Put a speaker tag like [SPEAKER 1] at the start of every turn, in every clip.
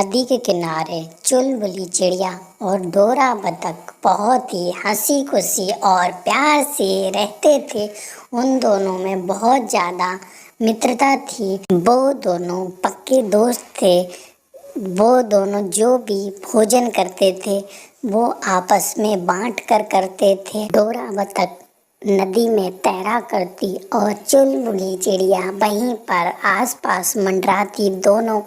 [SPEAKER 1] नदी के किनारे चुलबुली चिड़िया और डोरा बतख बहुत ही हंसी खुशी और प्यार से रहते थे। उन दोनों में बहुत ज़्यादा मित्रता थी। वो दोनों पक्के दोस्त थे। वो दोनों जो भी भोजन करते थे वो आपस में बांट कर करते थे। डोरा बतख नदी में तैरा करती और चुलबुली चिड़िया वहीं पर आसपास मंडराती। दोनों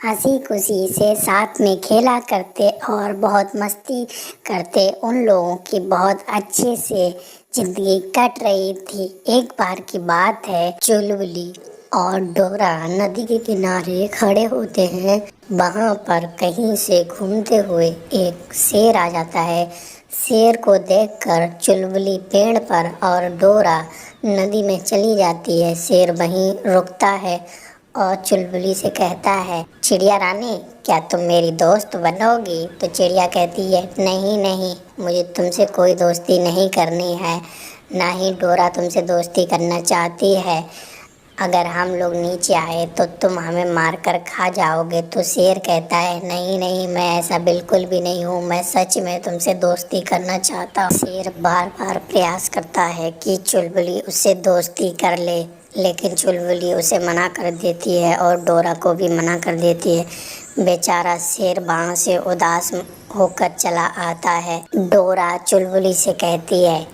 [SPEAKER 1] हंसी खुशी से साथ में खेला करते और बहुत मस्ती करते। उन लोगों की बहुत अच्छे से जिंदगी कट रही थी। एक बार की बात है, चुलबुली और डोरा नदी के किनारे खड़े होते हैं। वहाँ पर कहीं से घूमते हुए एक शेर आ जाता है। शेर को देखकर चुलबुली पेड़ पर और डोरा नदी में चली जाती है। शेर वहीं रुकता है और चुलबुली से कहता है, चिड़िया रानी, क्या तुम मेरी दोस्त बनोगी? तो चिड़िया कहती है, नहीं नहीं, मुझे तुमसे कोई दोस्ती नहीं करनी है, ना ही डोरा तुमसे दोस्ती करना चाहती है। अगर हम लोग नीचे आए तो तुम हमें मार कर खा जाओगे। तो शेर कहता है, नहीं नहीं, मैं ऐसा बिल्कुल भी नहीं हूँ, मैं सच में तुमसे दोस्ती करना चाहता हूँ। शेर बार बार प्रयास करता है कि चुलबुली उससे दोस्ती कर ले, लेकिन चुलबुली उसे मना कर देती है और डोरा को भी मना कर देती है। बेचारा शेर वहाँ से उदास होकर चला आता है। डोरा चुलबुली से कहती है,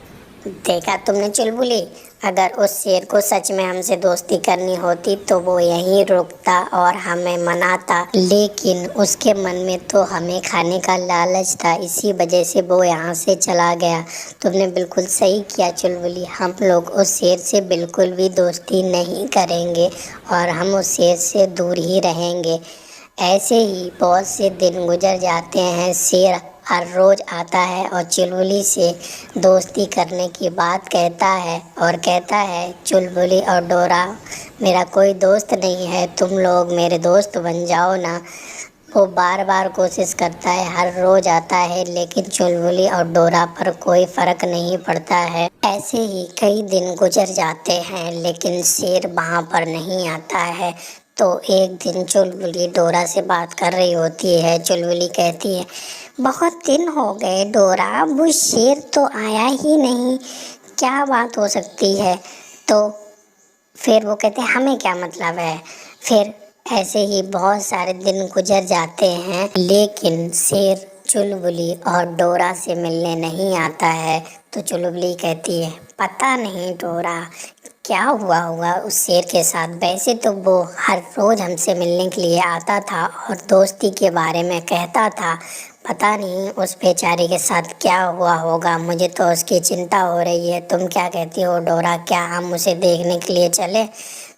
[SPEAKER 1] देखा तुमने चुलबुली, अगर उस शेर को सच में हमसे दोस्ती करनी होती तो वो यहीं रुकता और हमें मनाता, लेकिन उसके मन में तो हमें खाने का लालच था, इसी वजह से वो यहाँ से चला गया। तुमने बिल्कुल सही किया चुलबुली, हम लोग उस शेर से बिल्कुल भी दोस्ती नहीं करेंगे और हम उस शेर से दूर ही रहेंगे। ऐसे ही बहुत से दिन गुजर जाते हैं। शेर हर रोज़ आता है और चुलबुली से दोस्ती करने की बात कहता है और कहता है, चुलबुली और डोरा मेरा कोई दोस्त नहीं है, तुम लोग मेरे दोस्त बन जाओ ना। वो बार बार कोशिश करता है, हर रोज़ आता है, लेकिन चुलबुली और डोरा पर कोई फ़र्क नहीं पड़ता है। ऐसे ही कई दिन गुजर जाते हैं, लेकिन शेर वहाँ पर नहीं आता है। तो एक दिन चुलबुली डोरा से बात कर रही होती है। चुलबुली कहती है, बहुत दिन हो गए डोरा, वो शेर तो आया ही नहीं, क्या बात हो सकती है? तो फिर वो कहते हैं, हमें क्या मतलब है। फिर ऐसे ही बहुत सारे दिन गुजर जाते हैं, लेकिन शेर चुलबुली और डोरा से मिलने नहीं आता है। तो चुलबुली कहती है, पता नहीं डोरा, क्या हुआ होगा उस शेर के साथ। वैसे तो वो हर रोज़ हमसे मिलने के लिए आता था और दोस्ती के बारे में कहता था, पता नहीं उस बेचारे के साथ क्या हुआ होगा, मुझे तो उसकी चिंता हो रही है। तुम क्या कहती हो डोरा, क्या हम उसे देखने के लिए चले?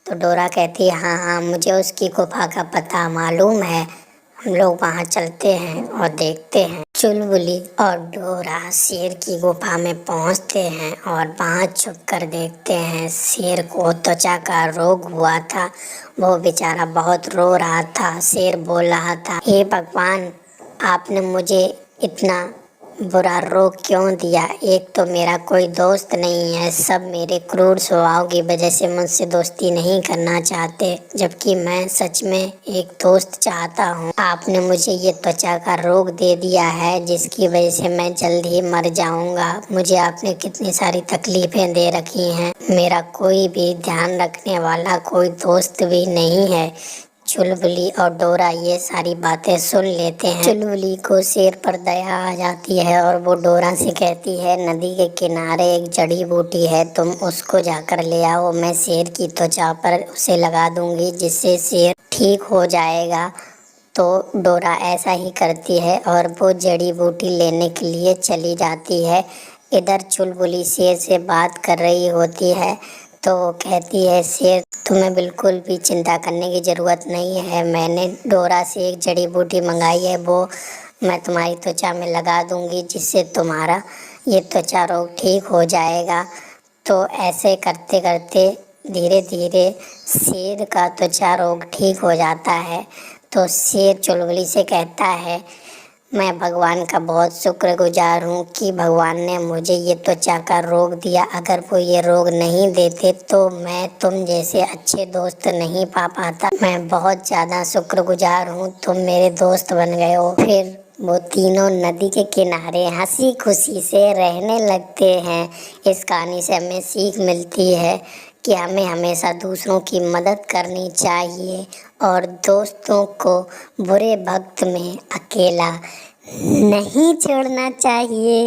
[SPEAKER 1] तो डोरा कहती है, हाँ हाँ, मुझे उसकी गुफा का पता मालूम है, हम लोग वहाँ चलते हैं और देखते हैं। चुलबुली और डोरा शेर की गुफा में पहुँचते हैं और वहाँ छुप कर देखते हैं। शेर को त्वचा का रोग हुआ था, वो बेचारा बहुत रो रहा था। शेर बोल रहा था, हे भगवान, आपने मुझे इतना बुरा रोग क्यों दिया? एक तो मेरा कोई दोस्त नहीं है, सब मेरे क्रूर स्वभाव की वजह से मुझसे दोस्ती नहीं करना चाहते, जबकि मैं सच में एक दोस्त चाहता हूँ। आपने मुझे ये त्वचा का रोग दे दिया है, जिसकी वजह से मैं जल्द ही मर जाऊँगा। मुझे आपने कितनी सारी तकलीफ़ें दे रखी हैं, मेरा कोई भी ध्यान रखने वाला कोई दोस्त भी नहीं है। चुलबुली और डोरा ये सारी बातें सुन लेते हैं। चुलबुली को शेर पर दया आ जाती है और वो डोरा से कहती है, नदी के किनारे एक जड़ी बूटी है, तुम उसको जाकर ले आओ, मैं शेर की त्वचा पर उसे लगा दूंगी, जिससे शेर ठीक हो जाएगा। तो डोरा ऐसा ही करती है और वो जड़ी बूटी लेने के लिए चली जाती है। इधर चुलबुली शेर से बात कर रही होती है, तो वो कहती है, शेर, तुम्हें बिल्कुल भी चिंता करने की ज़रूरत नहीं है, मैंने डोरा से एक जड़ी बूटी मंगाई है, वो मैं तुम्हारी त्वचा में लगा दूंगी, जिससे तुम्हारा ये त्वचा रोग ठीक हो जाएगा। तो ऐसे करते करते धीरे धीरे शेर का त्वचा रोग ठीक हो जाता है। तो शेर चुलबुली से कहता है, मैं भगवान का बहुत शुक्रगुजार हूँ कि भगवान ने मुझे ये त्वचा का रोग दिया। अगर वो ये रोग नहीं देते तो मैं तुम जैसे अच्छे दोस्त नहीं पा पाता। मैं बहुत ज़्यादा शुक्रगुजार हूँ, तुम मेरे दोस्त बन गए हो। फिर वो तीनों नदी के किनारे हंसी खुशी से रहने लगते हैं। इस कहानी से हमें सीख मिलती है कि हमें हमेशा दूसरों की मदद करनी चाहिए और दोस्तों को बुरे वक्त में अकेला नहीं छोड़ना चाहिए।